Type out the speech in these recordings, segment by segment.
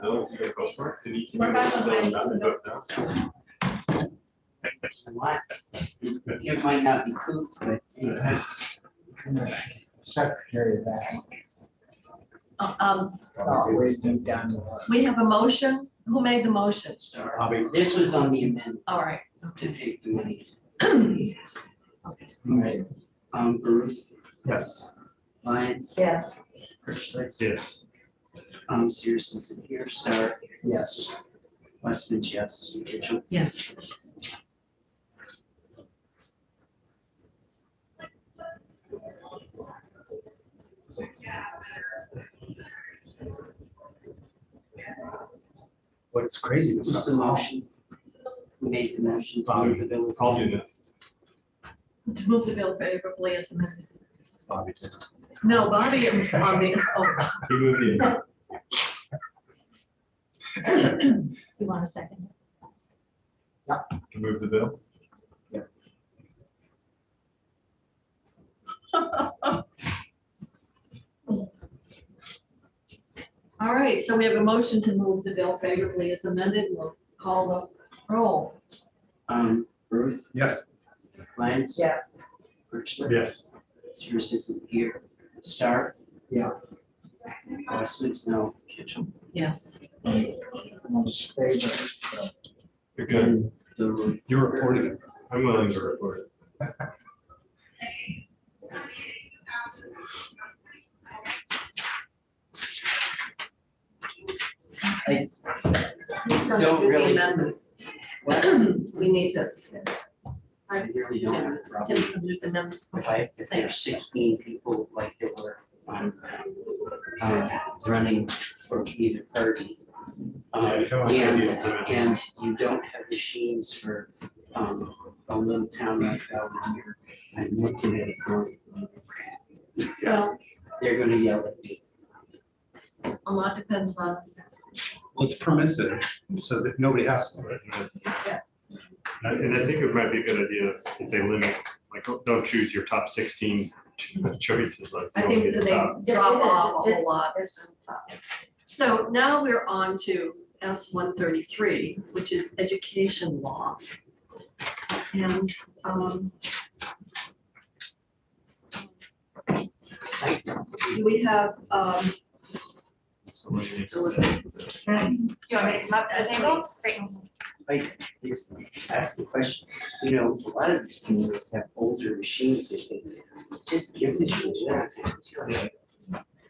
No, it's gonna go for it. Did he- We're back on Did he- items. Relax. It might not be cool, but. Secretary of that. Always deep down the line. We have a motion. Who made the motion? Bobby. This was on the amendment All right. to take the money. All right, Bruce, Yes. Lyons, Yes. Kirchler, Yes. Sears and here, Star, Yes. Westman, yes, Kitchell. Yes. What's crazy, What's the motion? Who made the motion to move the bill? I'll do that. To move the bill favorably as amended. Bobby did. No, Bobby is on the, oh, He moved in. You want a second? To move the bill. all right. So we have a motion to move the bill favorably as amended. We'll call the roll. Bruce, Yes. Lyons. Yes. Kirchler. Yes. Sears isn't here, Star. Yeah. Westman's no, Kitchell. Yes. Most favorite. You're good. The You're reporting it. I'm willing to report it. I He's gonna don't do the really. amendment. What? We need to. I really don't have a problem. Tim can do the amendment. If there's 16 people like there were running for either party. And you don't have machines for a little town like Belmont. I'm looking at it going, Well, they're gonna yell at me. a lot depends on, Well, it's permissive, so that nobody has to. And I think it might be a good idea if they limit, like, don't choose your top 16 choices, like. I you only think get that the top. they drop off a whole lot. It's- So now we're on to S-133, which is education law. And do we have, Elizabeth? Do you want me to come up to the table? Great. I just ask the question, you know, a lot of these communities have older machines that they just give the machines back.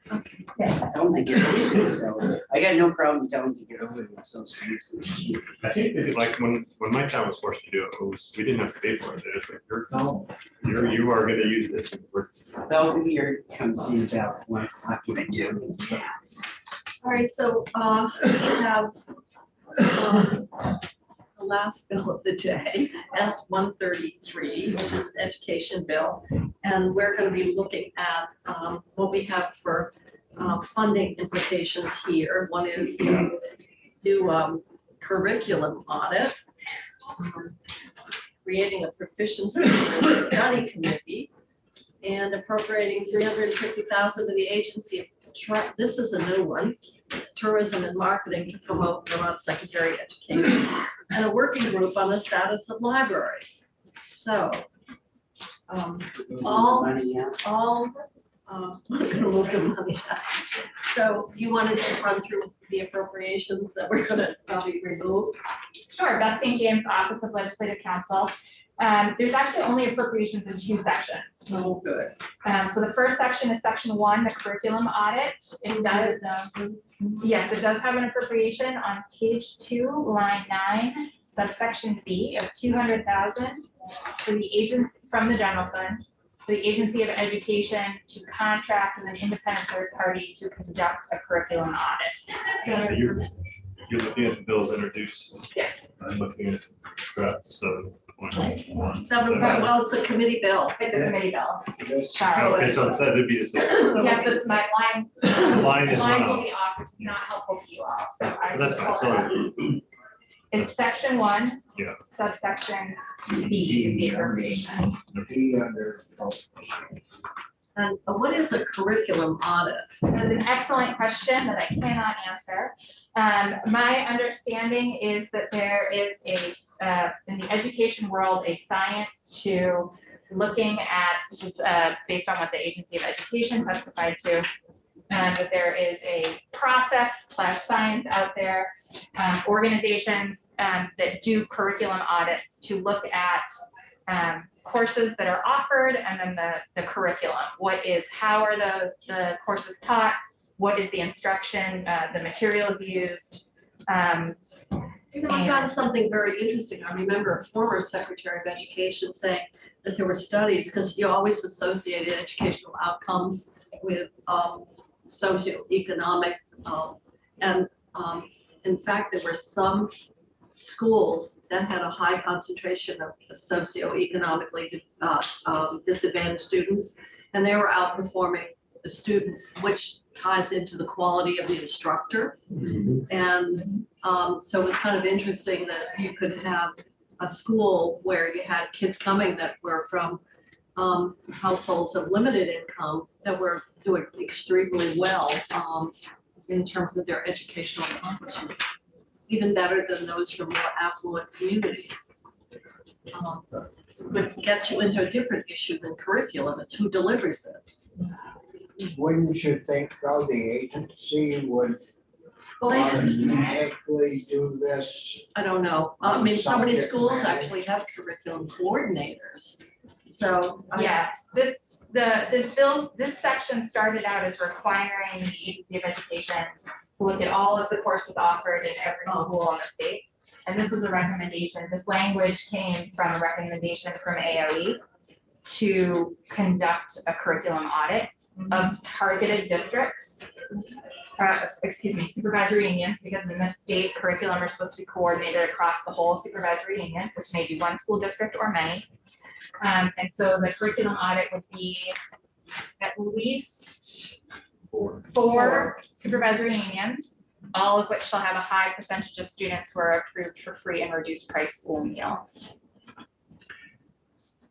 Tell them to get rid of themselves. I got no problem telling them to get rid of themselves for using the machine. I think that, like when my town was forced to do it, we didn't have to pay for it. They're just like, you are gonna use this. And Bell here comes in about 1 o'clock. All right, so we have the last bill of the day, S-133, which is an education bill. And we're going to be looking at what we have for funding implications here. One is to do curriculum audit, creating a proficiency study committee, and appropriating $350,000 to the agency of this is a new one, tourism and marketing to promote Vermont secondary education, and a working group on the status of libraries. So, all, we're gonna move the money out. So you wanted to run through the appropriations that we're gonna probably remove? Sure, Beth St. James, Office of Legislative Counsel. There's actually only appropriations in 2 sections. Oh, good. So the first section is section 1, the curriculum audit. It does, yes, it does have an appropriation on page 2, line 9, subsection B of $200,000 for the agents from the general fund, for the Agency of Education to contract with an independent third party to conduct a curriculum audit. So you're looking at the bills introduced. Yes. I'm looking at draft 7.1. Well, it's a committee bill. It's a committee bill. Yes. Sorry. Okay, so instead it'd be the same. Yes, but my line, The line is lines one will be off, not helpful to you all, so I. But that's fine, so It's section 1. Yeah. Subsection B is the appropriation. Be under. And what is a curriculum audit? That is an excellent question that I cannot answer. My understanding is that there is in the education world, a science to looking at, this is based on what the Agency of Education testified to, that there is a process / science out there, organizations that do curriculum audits to look at courses that are offered and then the curriculum. How are the courses taught? What is the instruction, the materials used? I found something very interesting. I remember a former Secretary of Education saying that there were studies, because you always associated educational outcomes with socioeconomic, and in fact, there were some schools that had a high concentration of socioeconomically disadvantaged students, and they were outperforming the students, which ties into the quality of the instructor. And so it was kind of interesting that you could have a school where you had kids coming that were from households of limited income that were doing extremely well in terms of their educational accomplishments, even better than those from more affluent communities. But gets you into a different issue than curriculum. It's who delivers it. Wouldn't you think though the agency would Well, they, automatically do this? I don't know. I mean, so many Subject schools matter. actually have curriculum coordinators. So. Yes, this section started out as requiring the Agency of Education to look at all of the courses offered in every school in the state. And this was a recommendation. This language came from a recommendation from AOE to conduct a curriculum audit of targeted districts, supervisory unions, because in this state, curriculum are supposed to be coordinated across the whole supervisory union, which may be one school district or many. And so the curriculum audit would be at least four supervisory unions, all of which shall have a high percentage of students who are approved for free and reduced price school meals.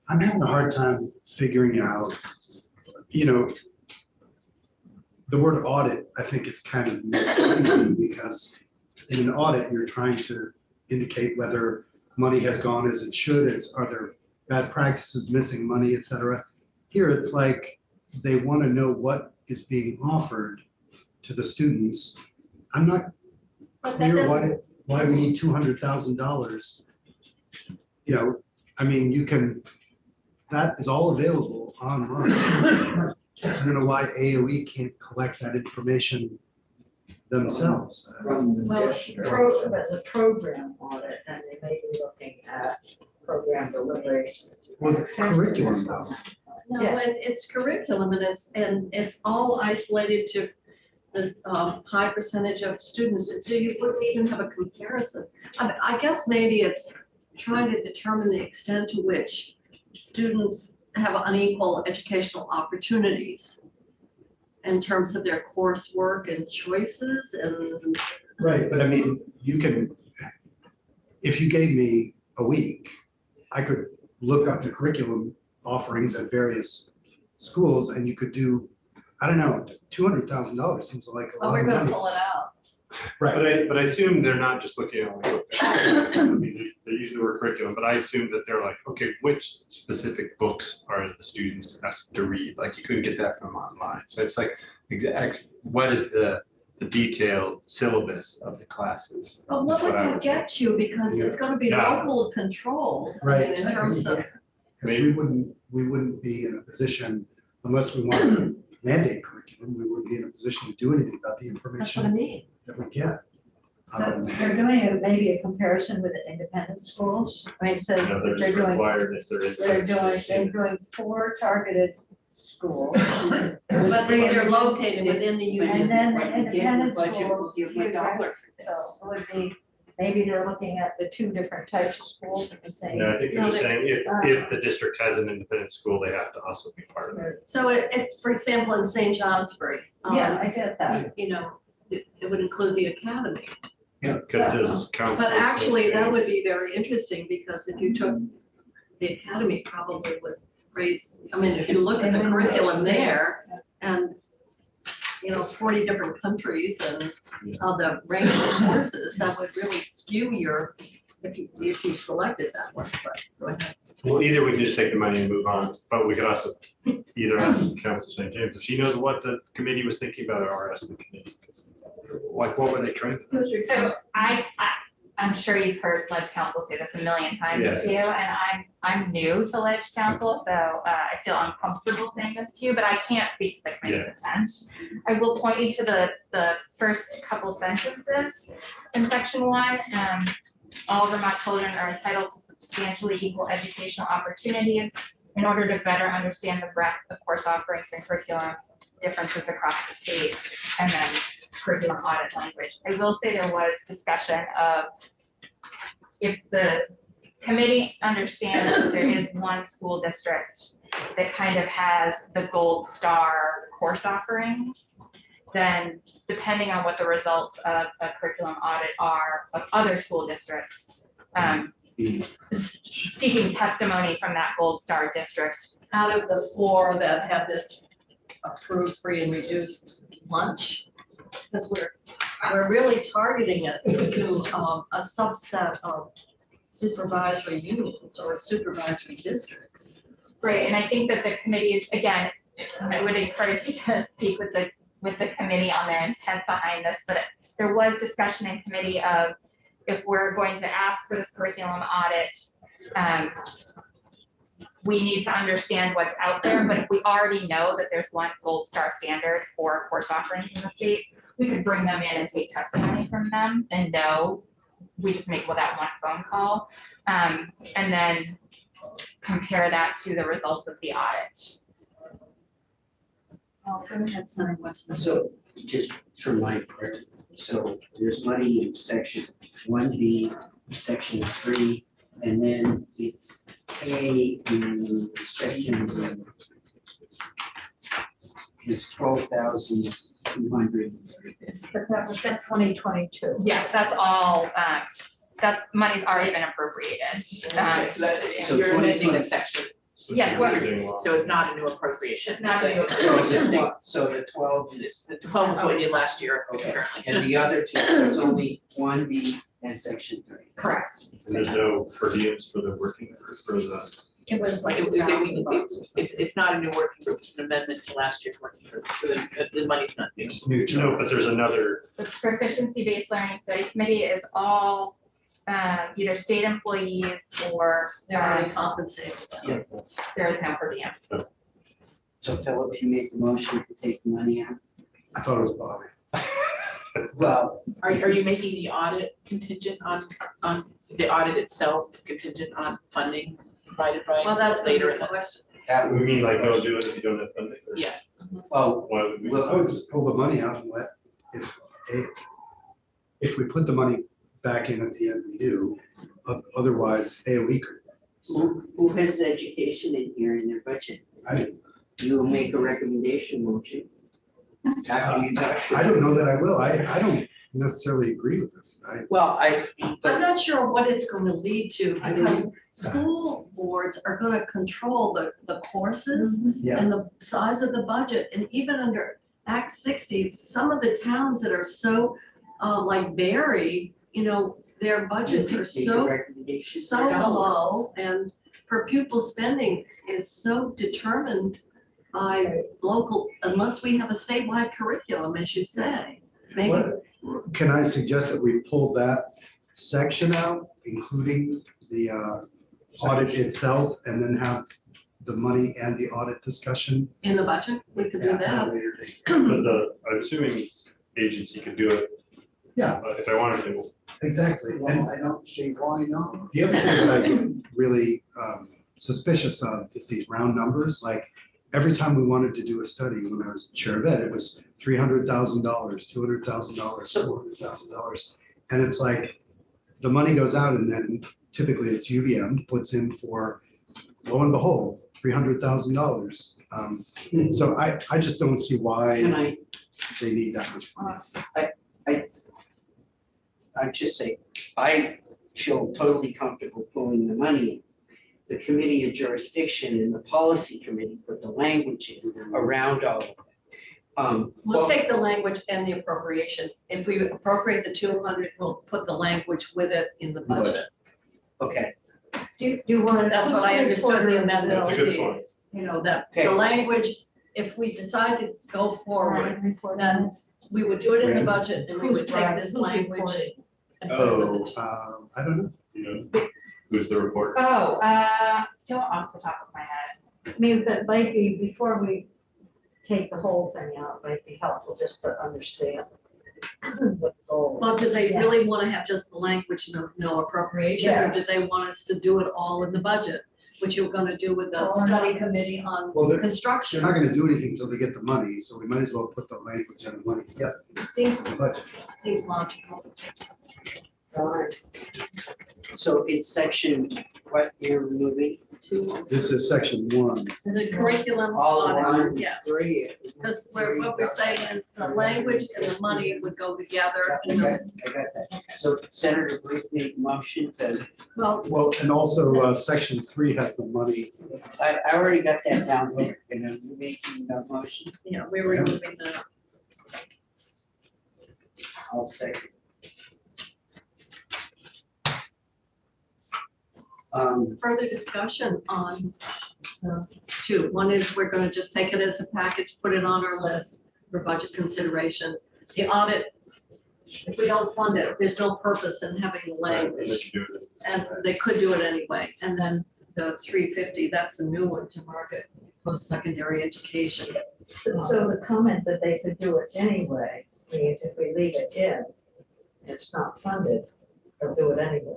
I'm having a hard time figuring out, the word audit, I think, is kind of misleading because in an audit, you're trying to indicate whether money has gone as it should, are there bad practices, missing money, et cetera. Here, it's like they want to know what is being offered to the students. I'm not clear why we need $200,000. That is all available online. I don't know why AOE can't collect that information themselves. From the Well, district. It's a program audit, and they may be looking at program delivery. Well, the curriculum though. No, Yeah. it's curriculum and it's all isolated to the high percentage of students. So you wouldn't even have a comparison. I guess maybe it's trying to determine the extent to which students have unequal educational opportunities in terms of their coursework and choices and. Right, but I mean, if you gave me a week, I could look up the curriculum offerings at various schools and you could do, I don't know, $200,000 seems like a Oh, lot we're of gonna money. pull it out. Right, But I assume they're not just looking at like, I mean, they use the word curriculum, but I assume that they're like, okay, which specific books are the students asked to read? Like you couldn't get that from online. So it's like, what is the detailed syllabus of the classes? But what would What I that would get you? Because it's gonna be Yeah. local control. I Right. mean, in terms of. because we wouldn't be in a position, unless we wanted to mandate curriculum, we wouldn't be in a position to do anything about the That's what I information mean. that we get. So they're doing maybe a comparison with the independent schools. I mean, so They're they're just doing, required if there is. they're doing 4 targeted schools. But they're located within the union. And then the Like, you get the independent budget, we'll schools. give you $1 for this. So it would be, maybe they're looking at the 2 different types of schools at the same. No, I think they're No, just they- saying if the district has an independent school, they have to also be part of it. So if, for example, in St. Johnsbury. Yeah, I get that. It would include the academy. Could just count. But actually, that would be very interesting because if you took the academy probably would raise, I mean, if you look at the curriculum there and 40 different countries and the range of courses, that would really skew your, if you selected that one, but go ahead. Well, either we can just take the money and move on, but we could also either ask Council St. James if she knows what the committee was thinking about, or ask the committee. Like, what were they trying to do? So I'm sure you've heard Ledge Council say this a million times Yeah. to you, and I'm new to Ledge Council, so I feel uncomfortable saying this to you, but I can't speak to the committee's intent. I will point you to the first couple sentences in section 1. All Vermont children are entitled to substantially equal educational opportunities in order to better understand the breadth of course offerings and curriculum differences across the state, and then curriculum audit language. I will say there was discussion of if the committee understands that there is one school district that kind of has the gold star course offerings, then depending on what the results of a curriculum audit are of other school districts, seeking testimony from that gold star district. Out of the 4 that have this approved free and reduced lunch, because we're really targeting it to a subset of supervisory unions or supervisory districts. Right, and I think that the committees, again, I would encourage you to speak with the committee on their intent behind this, but there was discussion in committee of if we're going to ask for this curriculum audit, we need to understand what's out there, but if we already know that there's one gold star standard for course offerings in the state, we could bring them in and take testimony from them and know we just make that one phone call, and then compare that to the results of the audit. So just for my part, so there's money in section 1B, section 3, and then it's A in section, it's 12,200. But that was that 2022. Yes, that's all, that's money's already been appropriated. Okay, so that's, So you're amending 20. the section, Yes, what- so it's not a new appropriation. Not a new It's So existing. the 12 is, The 12 is what we did last year, Okay. apparently. and the other 2, so it's only 1B and section 3. Correct. And there's no per diems for the working, or for the, It was like It's not a new working group, it's an amendment to last year's working group, so the money's not new. It's neutral. no, but there's another, The proficiency-based learning study committee is all either state employees or They're already compensated. there is no per diem. So Philip, you made the motion to take the money out? I thought it was Bobby. Well, Are you making the audit contingent on the audit itself contingent on funding provided by Well, that's later later in the the? question. that we would mean be like don't do it if you don't have funding? or- Yeah. well, Why would we? Well, I would just pull the money out and let, if we put the money back in at the end, we do. Otherwise, AOE could. who has education in here in their budget? I You will make a recommendation, won't you? After you talk. I don't know that I will. I don't necessarily agree with this. Well, I'm not sure what it's going to lead to because school boards are going to control the courses Yeah, and the size of the budget. And even under Act 60, some of the towns that are so like Barry, their budgets are Make a so recommendation. low, and per pupil spending is so determined by local, unless we have a statewide curriculum, as you say. Maybe, can I suggest that we pull that section out, including the audit itself, and then have the money and the audit discussion? in the budget, we could do at a that. later date? But I'm assuming each agency could do it. Yeah. If I wanted to. Exactly. And Well, I don't see why not. the other thing that I get really suspicious of is these round numbers. Like every time we wanted to do a study, when I was chair of ed, it was $300,000, $200,000, $400,000. And it's like the money goes out and then typically it's UVM puts in for, lo and behold, $300,000. So I just don't see Can why they need that much money. I'd just say, I feel totally comfortable pulling the money in. The committee of jurisdiction and the policy committee put the language in around all of it. We'll We'll take the language and the appropriation. If we appropriate the 200, we'll put the language with it in the budget. okay, Do you want? That's what I understood the amendment That's a to good be. point. You know, that Okay. the language, if we decide to go forward, then we would do it in the budget and we would take this language and put it with it. I don't know. You know, who's the reporter? Oh, don't off the top of my head. I mean, that might be, before we take the whole thing out, might be helpful just to understand what the goal. Well, do they really want to have just the language, no appropriation, or Yeah. do they want us to do it all in the budget? Which you're gonna do with the Or study not. committee on Well, they're construction. not gonna do anything until they get the money, so we might as well put the language and the money together. Seems, in the budget. seems logical. so it's section, what you're moving to? This is section 1. The curriculum All audit, one, yes. Three. Because what we're saying is the language and the money would go together. I got that. So Senator Ruth made a motion to, Well, Well, and also, section 3 has the money. I already got that down there, and I'm making a motion, yeah, we're removing the, I'll second. further discussion on two. One is we're gonna just take it as a package, put it on our list for budget consideration. The audit, if we don't fund it, there's no purpose in having the language. Let you do it. And they could do it anyway. And then the 350, that's a new one to market, post-secondary education. So the comment that they could do it anyway, means if we leave it in, it's not funded, they'll do it anyway,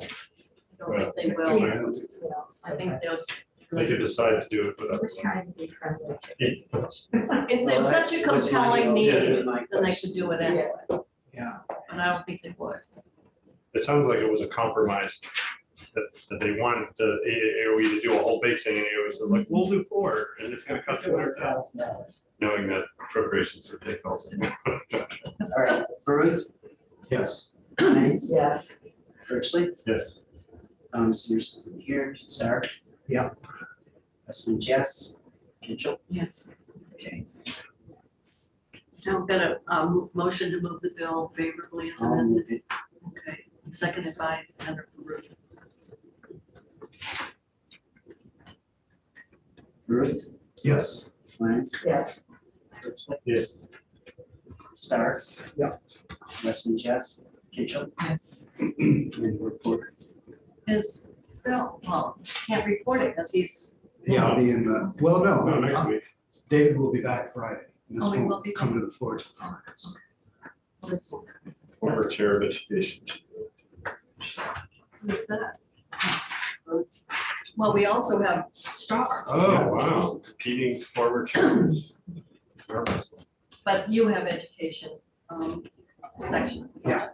I don't think they I will. don't think- you know. I think they'll. They could decide to do it without. We're trying to be friendly. If there's Well, such a that was my- compelling need, yeah, my then they question. should do it anyway. Yeah. But I don't think they would. It sounds like it was a compromise that they wanted the AOE to do a whole big thing, and AOE said like, we'll do 4, and it's gonna cost $200,000, knowing that appropriations would take all. All right, Ruth, Yes. Hines, Yes, Birchley, Yes. Sears isn't here, Sarah? Yeah. Westman, Jess, Kitchell, Yes. okay. Now I've got a motion to move the bill favorably as I'll amended. move it. Okay, seconded by Senator Ruth. Ruth, Yes. Hines, yes, Birchley, Yes. Star? Yeah. Westman, Jess, Kitchell, Yes. and reporter. Is Bill, well, can't report it because he's, Yeah, I'll be in the, well, No, no, next week. David will be back Friday. This Oh, he will won't be come to the floor till Friday. this one. Former chair of education. Who's that? Well, we also have Star, Oh, wow, competing former chairs. but you have education section. Yeah.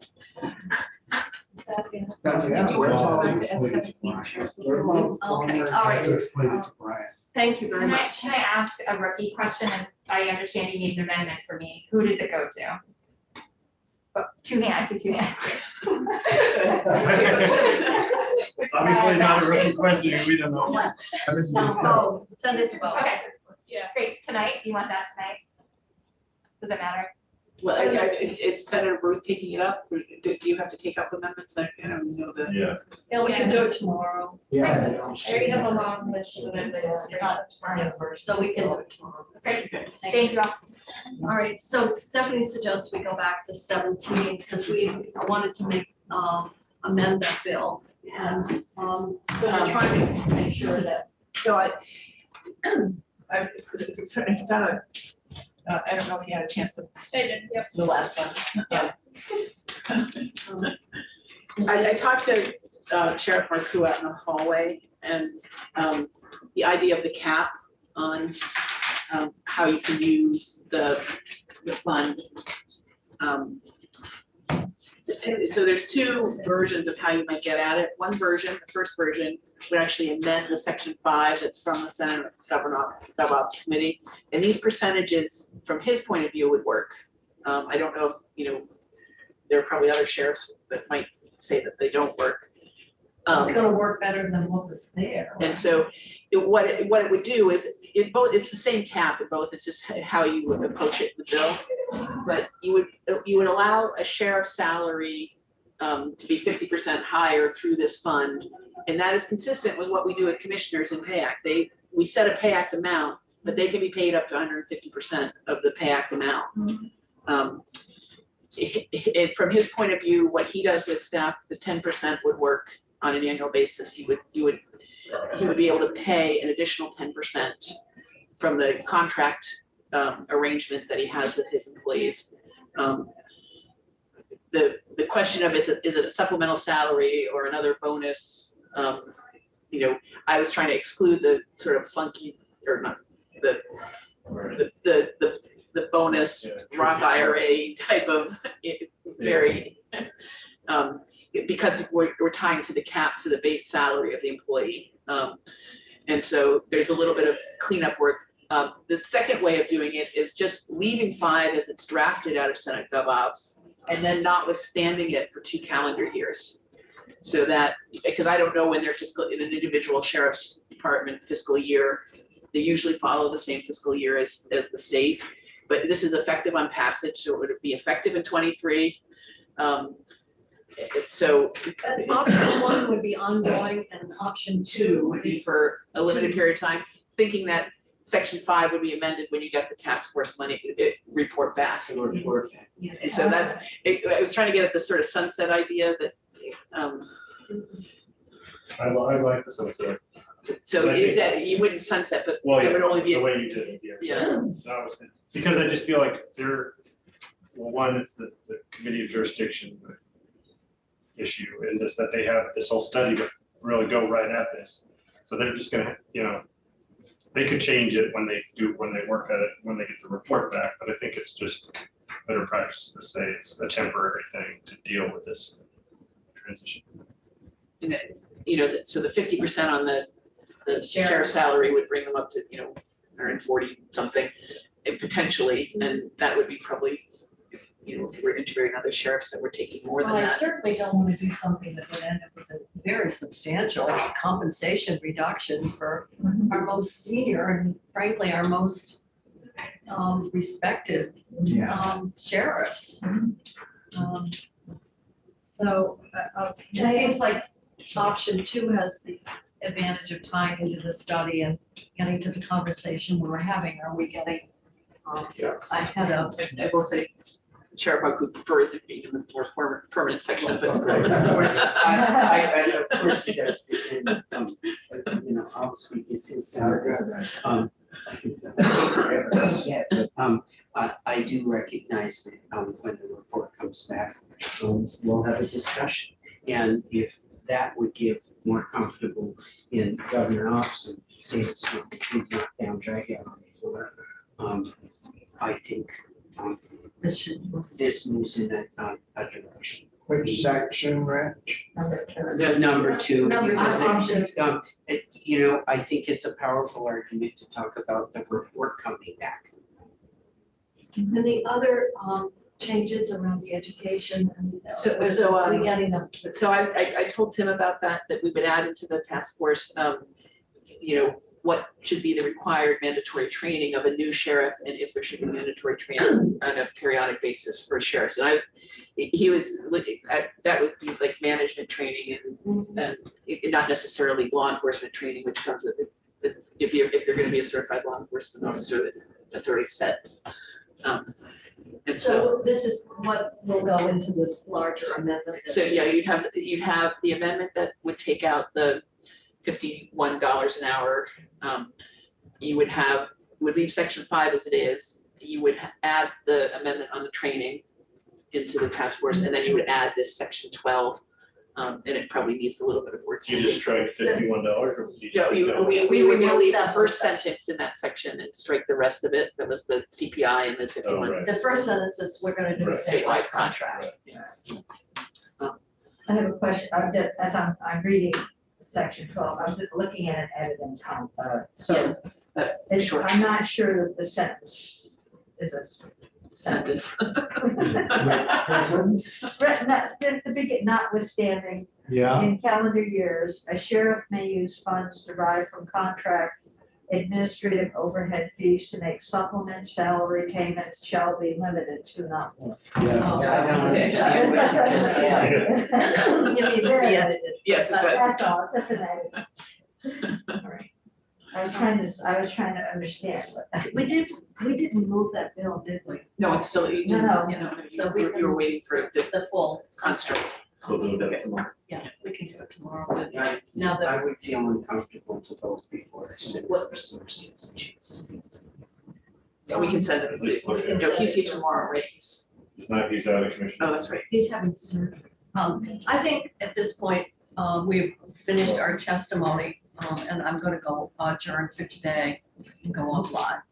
Okay, Well, all I'll explain it to Brian. all I'll right. explain it to Brian. Thank you very Can I, much. can I ask a rookie question? And I understand you need an amendment for me. Who does it go to? Oh, 2 hands, I see 2 hands. Obviously not a rookie question, we don't know. Everything is done. Oh, send it to both. Okay, yeah, great. Tonight, you want that tonight? Does it matter? Well, is Senator Ruth taking it up? Or do you have to take up amendments? I don't know the. Yeah. Yeah, we can do it tomorrow, Yeah. I already have a long list of amendments. so we can do it tomorrow. Great, Okay. thank you all. All right, so Stephanie suggests we go back to 17, because I wanted to amend that bill. And so we're trying to make sure that, So it's on a, I don't know if you had a chance to, the last one. Yeah. I talked to Sheriff Marcoux out in the hallway, and the idea of the cap on how you can use the fund. So there's 2 versions of how you might get at it. One version, the first version, would actually amend the section 5 that's from the Senate GovOps Committee. And these percentages, from his point of view, would work. I don't know if, there are probably other sheriffs that might say that they don't work. It's gonna work better than what was there. And so what it would do is, it's the same cap in both, it's just how you would approach it in the bill. But you would allow a sheriff's salary to be 50% higher through this fund. And that is consistent with what we do with commissioners in Pay Act. We set a Pay Act amount, but they can be paid up to 150% of the Pay Act amount. From his point of view, what he does with staff, the 10% would work on an annual basis. He would be able to pay an additional 10% from the contract arrangement that he has with his employees. The question of is it a supplemental salary or another bonus? You know, I was trying to exclude the sort of funky, or not, the bonus Roth IRA type of very, because we're tying to the cap to the base salary of the employee. And so there's a little bit of cleanup work. The second way of doing it is just leaving 5 as it's drafted out of Senate GovOps, and then notwithstanding it for 2 calendar years. So that, because I don't know when their fiscal, in an individual sheriff's department fiscal year, they usually follow the same fiscal year as the state. But this is effective on passage, so it would be effective in 23. So Option 1 would be ongoing, and option 2 would be for a limited period of time, thinking that section 5 would be amended when you get the task force money report back. And so that's, I was trying to get at this sort of sunset idea that, I like the sunset. so that you wouldn't sunset, but Well, it would only be. the way you did it, Yeah. That was, because I just feel like one, it's the committee of jurisdiction issue, and this, that they have this whole study to really go right at this. So they're just gonna, you know, they could change it when they work at it, when they get the report back, but I think it's just better practice to say it's a temporary thing to deal with this transition. And you know, so the 50% on the sheriff's salary would bring them up to, you know, 140 something, potentially, and that would be probably, you know, if we're integrating other sheriffs that we're taking more than Well, I that. certainly don't want to do something that would end up with a very substantial compensation reduction for our most senior and frankly, our most respected sheriffs. So it seems like option 2 has the advantage of tying into the study and getting to the conversation we're having. Are we getting ahead of? I will say, Sheriff Buckley prefers it being in the more permanent section of it. I of course he does, and, you know, I'll speak as his salary. I do recognize that when the report comes back, we'll have a discussion. And if that would give more comfortable in Governor Ops and save us from the knockdown, drag out on the floor, I think this moves in a direction. Which section, Rich? The number 2. Number because 2. you know, I think it's a powerful argument to talk about the report coming back. And the other changes around the education and we getting them. So I told Tim about that we would add into the task force, you know, what should be the required mandatory training of a new sheriff, and if there should be mandatory training on a periodic basis for sheriffs. And he was looking at, that would be like management training and not necessarily law enforcement training, which comes with it. If they're going to be a certified law enforcement officer, that's already set. And so this is what will go into this larger amendment. So yeah, you'd have the amendment that would take out the $51 an hour. You would leave section 5 as it is. You would add the amendment on the training into the task force, and then you would add this section 12. And it probably needs a little bit of work. You just strike $51 or? No, we were gonna leave the first sentence in that section and strike the rest of it. That was the CPI and the 51. right. The first sentence is we're going to do a statewide contract. I have a question, as I'm reading section 12, I'm just looking at it in so I'm not sure that the sentence is a Sentence. The beginning, notwithstanding Yeah, In calendar years, a sheriff may use funds derived from contract administrative overhead fees to make supplement salary payments shall be limited to not more. yeah. Yeah, I don't understand what you just said. It needs to be edited. Yes, it does. That's all, just an edit. All right. I was trying to understand what. We didn't move that bill, did we? No, it's still, you No, So we you were waiting for this The full construct. So they'll do it tomorrow. Yeah, we can do it tomorrow. But I Now that, I would feel uncomfortable to vote before I sit what circumstance and chance. Yeah, we can send it. Just look at it. No, he's here tomorrow, right? He's- He's out of commission. Oh, that's right. he's having surgery. I think at this point, we've finished our testimony, and I'm gonna go adjourn for today and go offline.